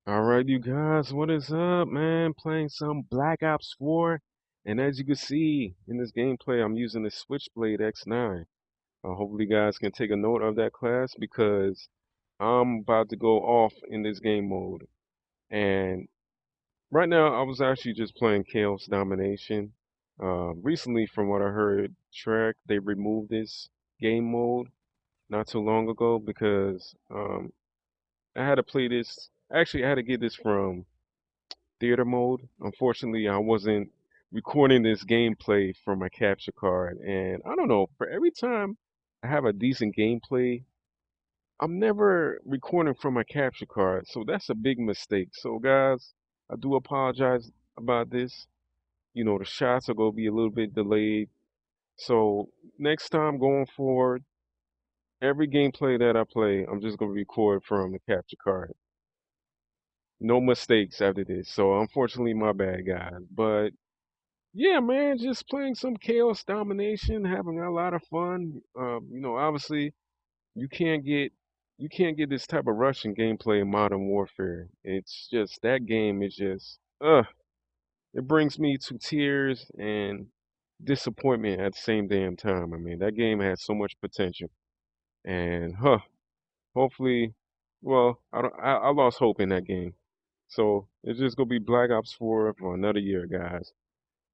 All right, you guys, what is up, man? Playing some Black Ops 4, and as you can see in this gameplay, I'm using the Switchblade X9. Hopefully, you guys can take a note of that class because I'm about to go off in this game mode. And right now, I was actually just playing Chaos Domination. Recently, from what I heard, Trek they removed this game mode not too long ago because I had to play this. Actually, I had to get this from theater mode. Unfortunately, I wasn't recording this gameplay from my capture card, and I don't know, for every time I have a decent gameplay, I'm never recording from my capture card, so that's a big mistake. So guys, I do apologize about this. The shots are gonna be a little bit delayed. So next time going forward, every gameplay that I play, I'm just gonna record from the capture card. No mistakes after this. So unfortunately, my bad, guys. But yeah, man, just playing some Chaos Domination, having a lot of fun. Obviously, you can't get you can't get this type of Russian gameplay in Modern Warfare. It's just that game is just it brings me to tears and disappointment at the same damn time. I mean, that game has so much potential, and hopefully, well, I lost hope in that game. So it's just gonna be Black Ops 4 for another year, guys.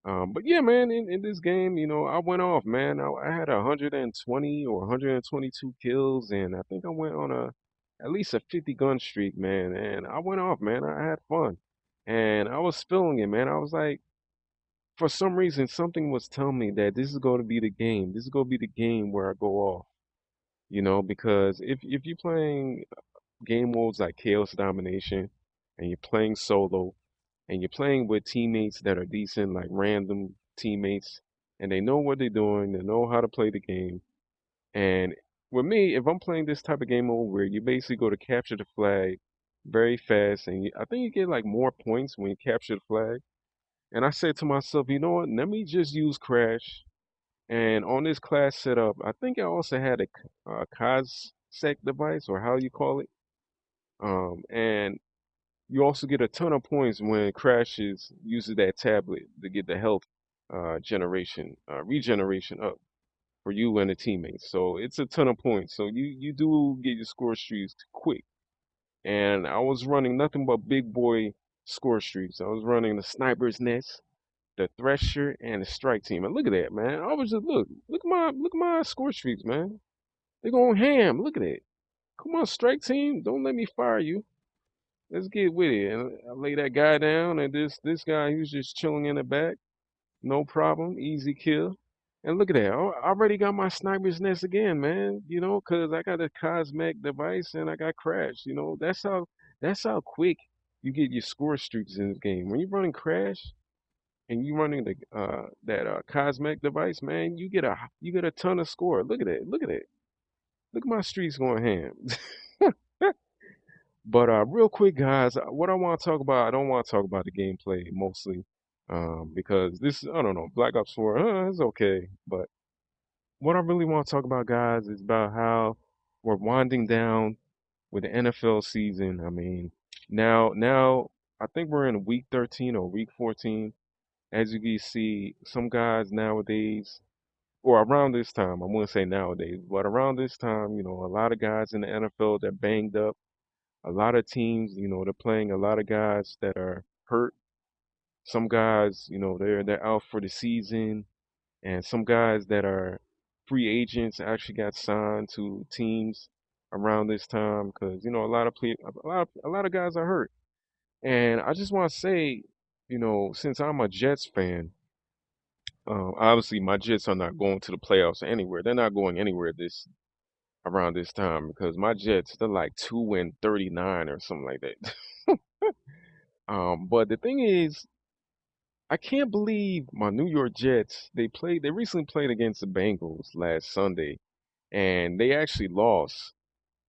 But yeah, man, in this game, I went off, man. I had 120 or 122 kills, and I think I went on at least a 50 gun streak, man. And I went off, man. I had fun, and I was feeling it, man. I was like, for some reason, something was telling me that this is going to be the game. This is going to be the game where I go off, because if you're playing game modes like Chaos Domination, and you're playing solo and you're playing with teammates that are decent, like random teammates, and they know what they're doing, they know how to play the game. And with me, if I'm playing this type of game mode where you basically go to capture the flag very fast, and I think you get like more points when you capture the flag. And I said to myself, you know what? Let me just use Crash. And on this class setup, I think I also had a COSSEC device, or how you call it. And you also get a ton of points when Crashes uses that tablet to get the health regeneration up for you and the teammates. So it's a ton of points. So you do get your score streaks quick. And I was running nothing but big boy score streaks. I was running the Sniper's Nest, the Thresher, and the Strike Team. And look at that, man. I was just look at my score streaks, man. They're going ham. Look at that. Come on, Strike Team. Don't let me fire you. Let's get with it. And I lay that guy down, and this guy, he was just chilling in the back. No problem, easy kill. And look at that. I already got my sniper's nest again, man. 'Cause I got a cosmetic device and I got Crash. That's how quick you get your score streaks in this game. When you're running Crash and you running the that cosmetic device, man, you get a ton of score. Look at it. Look at it. Look at my streaks going ham. But real quick, guys, what I want to talk about, I don't want to talk about the gameplay mostly, because this, I don't know, Black Ops 4, it's okay. But what I really want to talk about, guys, is about how we're winding down with the NFL season. I mean, now, I think we're in week 13 or week 14. As you can see, some guys nowadays, or around this time, I wouldn't say nowadays, but around this time, a lot of guys in the NFL that banged up, a lot of teams, they're playing a lot of guys that are hurt. Some guys, they're out for the season, and some guys that are free agents actually got signed to teams around this time because a lot of guys are hurt. And I just want to say, since I'm a Jets fan, obviously my Jets are not going to the playoffs anywhere. They're not going anywhere this around this time because my Jets they're like 2-39 or something like that. But the thing is, I can't believe my New York Jets, they recently played against the Bengals last Sunday and they actually lost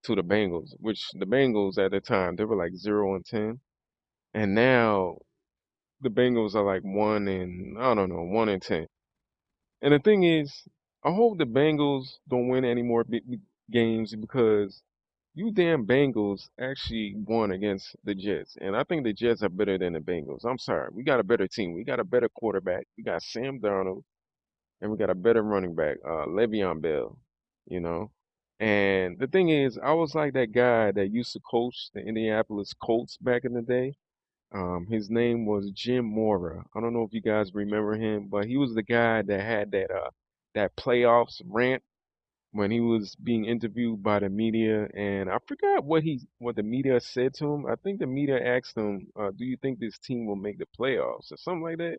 to the Bengals, which the Bengals at the time they were like 0-10. And now the Bengals are like 1-10. And the thing is, I hope the Bengals don't win any more big games because you damn Bengals actually won against the Jets, and I think the Jets are better than the Bengals. I'm sorry, we got a better team. We got a better quarterback. We got Sam Darnold, and we got a better running back, Le'Veon Bell. You know, and the thing is, I was like that guy that used to coach the Indianapolis Colts back in the day. His name was Jim Mora. I don't know if you guys remember him, but he was the guy that had that playoffs rant when he was being interviewed by the media, and I forgot what the media said to him. I think the media asked him, "Do you think this team will make the playoffs?" or something like that,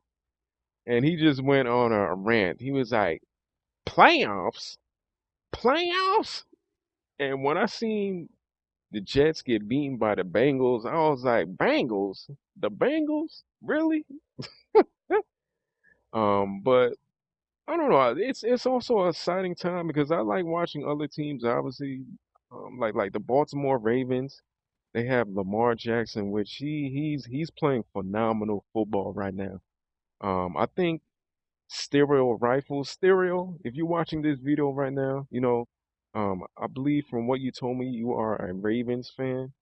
and he just went on a rant. He was like, "Playoffs, playoffs," and when I seen the Jets get beaten by the Bengals, I was like, "Bengals, the Bengals, really?" But I don't know. It's also an exciting time because I like watching other teams. Obviously, like the Baltimore Ravens. They have Lamar Jackson, which he's playing phenomenal football right now. I think stereo. If you're watching this video right now, I believe from what you told me, you are a Ravens fan.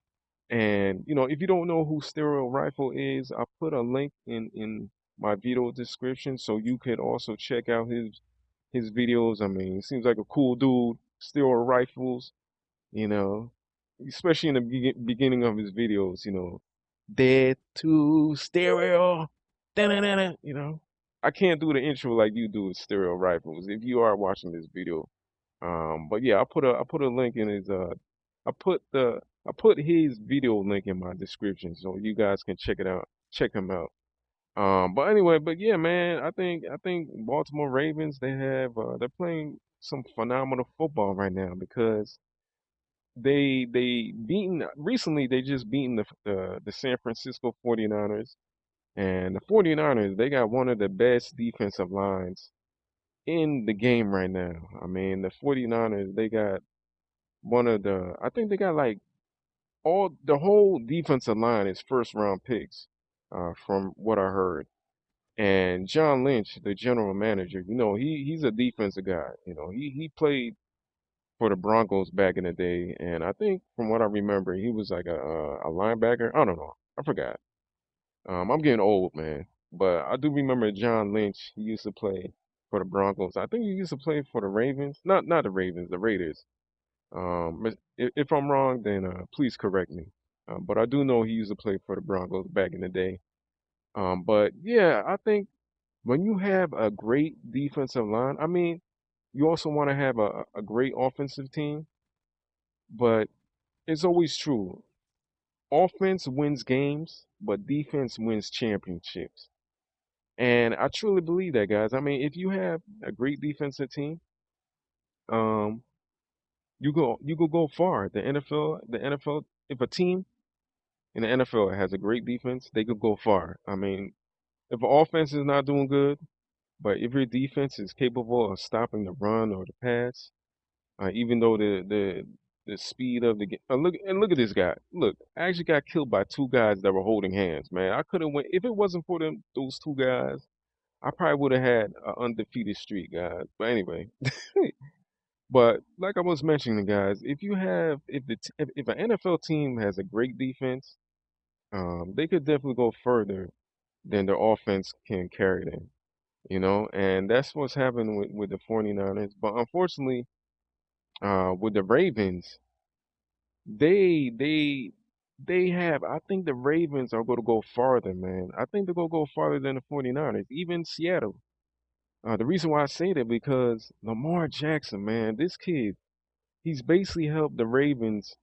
And if you don't know who Stereo Rifle is, I put a link in my video description so you could also check out his videos. I mean, he seems like a cool dude. Stereo Rifles, you know, especially in the beginning of his videos, dead to stereo. Da-na-na-na, I can't do the intro like you do with Stereo Rifles if you are watching this video. But yeah, I put a link in his I put the I put his video link in my description so you guys can check it out. Check him out. But anyway, but yeah, man, I think Baltimore Ravens they're playing some phenomenal football right now because they beaten recently they just beaten the San Francisco 49ers, and the 49ers they got one of the best defensive lines in the game right now. I mean, the 49ers they got one of the I think they got like all the whole defensive line is first round picks, from what I heard. And John Lynch, the general manager, he's a defensive guy. He played for the Broncos back in the day, and I think from what I remember, he was like a linebacker. I don't know, I forgot. I'm getting old, man, but I do remember John Lynch. He used to play for the Broncos. I think he used to play for the Ravens. Not the Ravens, the Raiders. If I'm wrong, then please correct me. But I do know he used to play for the Broncos back in the day. But yeah, I think when you have a great defensive line, I mean, you also want to have a great offensive team, but it's always true. Offense wins games, but defense wins championships. And I truly believe that, guys. I mean, if you have a great defensive team, um, you go far. The NFL, if a team in the NFL has a great defense, they could go far. I mean, if an offense is not doing good, but if your defense is capable of stopping the run or the pass, even though the speed of the game, look at this guy. Look, I actually got killed by two guys that were holding hands. Man, I couldn't win if it wasn't for those two guys. I probably would have had an undefeated streak, guys. But anyway, but like I was mentioning, guys, if an NFL team has a great defense, they could definitely go further than their offense can carry them. And that's what's happening with the 49ers. But unfortunately, with the Ravens, they they they have I think the Ravens are going to go farther, man. I think they're going to go farther than the 49ers, even Seattle. The reason why I say that because Lamar Jackson, man, this kid, he's basically helped the Ravens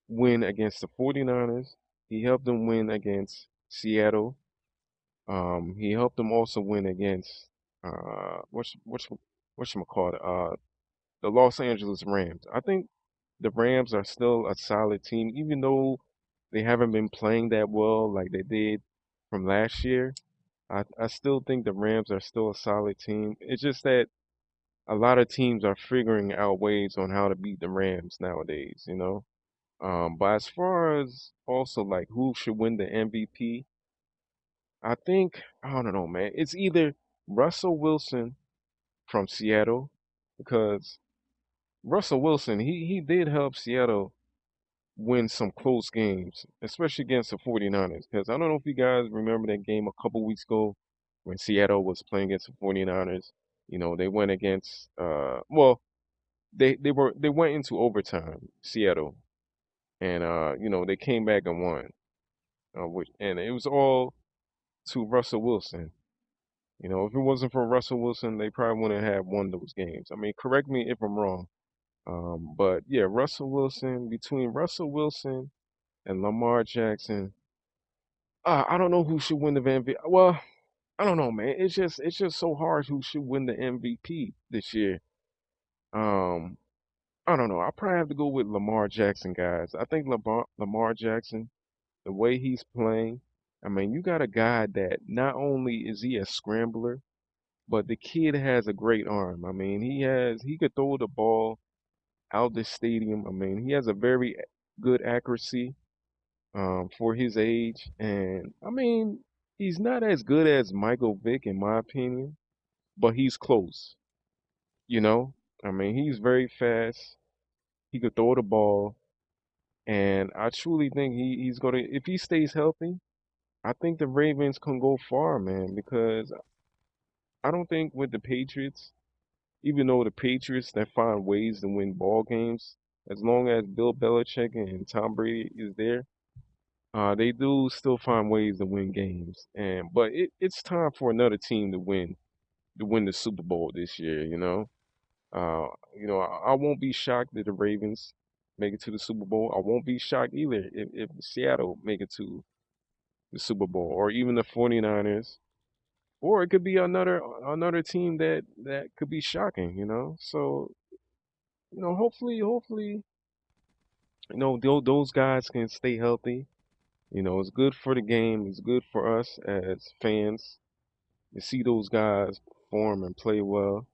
win against the 49ers. He helped them win against Seattle. He helped them also win against what's call it? The Los Angeles Rams. I think the Rams are still a solid team, even though they haven't been playing that well like they did from last year. I still think the Rams are still a solid team. It's just that a lot of teams are figuring out ways on how to beat the Rams nowadays. But as far as also like who should win the MVP, I don't know, man. It's either Russell Wilson from Seattle because Russell Wilson he did help Seattle win some close games, especially against the 49ers. Because I don't know if you guys remember that game a couple weeks ago when Seattle was playing against the 49ers. They went against well, they went into overtime, Seattle, and they came back and won. And it was all to Russell Wilson. If it wasn't for Russell Wilson, they probably wouldn't have won those games. I mean, correct me if I'm wrong. But yeah, between Russell Wilson and Lamar Jackson, I don't know who should win the MVP. Well, I don't know, man. It's just so hard who should win the MVP this year. Um, I don't know. I probably have to go with Lamar Jackson, guys. I think Lamar Jackson, the way he's playing, I mean, you got a guy that not only is he a scrambler, but the kid has a great arm. I mean, he could throw the ball out the stadium. I mean, he has a very good accuracy for his age, and I mean, he's not as good as Michael Vick in my opinion, but he's close. You know, I mean, he's very fast. He could throw the ball, and I truly think he's gonna if he stays healthy. I think the Ravens can go far, man, because I don't think with the Patriots, even though the Patriots that find ways to win ball games, as long as Bill Belichick and Tom Brady is there, they do still find ways to win games. But it's time for another team to win the Super Bowl this year. I won't be shocked if the Ravens make it to the Super Bowl. I won't be shocked either if Seattle make it to the Super Bowl, or even the 49ers. Or it could be another team that could be shocking. So, hopefully, those guys can stay healthy. It's good for the game. It's good for us as fans to see those guys perform and play well.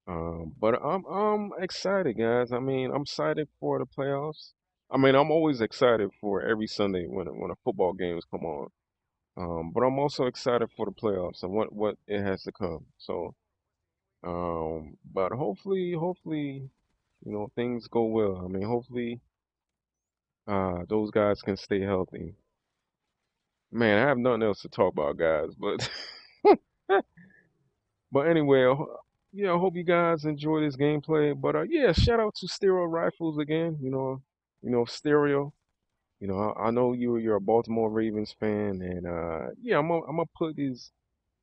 But I'm excited, guys. I mean, I'm excited for the playoffs. I mean, I'm always excited for every Sunday when a football games come on. But I'm also excited for the playoffs and what it has to come. So, but hopefully, things go well. I mean, hopefully, those guys can stay healthy. Man, I have nothing else to talk about, guys. But but anyway, yeah, I hope you guys enjoy this gameplay. But yeah, shout out to Stereo Rifles again. Stereo. I know you're a Baltimore Ravens fan, and yeah, I'm gonna put his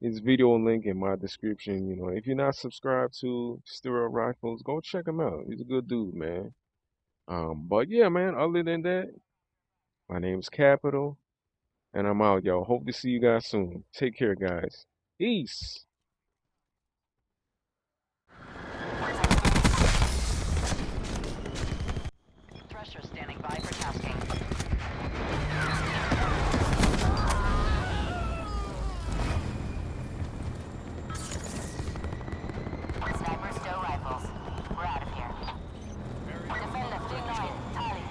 video link in my description. If you're not subscribed to Stereo Rifles, go check him out. He's a good dude, man. But yeah, man. Other than that, my name's Capital, and I'm out, y'all. Hope to see you guys soon. Take care, guys. Peace. Thresher standing by for tasking. Sniper stow rifles. We're out of here. Defender, D9, tally.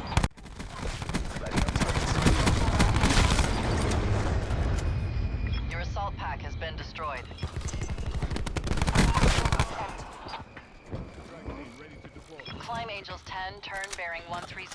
Your assault pack has been destroyed. Climb Angels 10, turn bearing 130.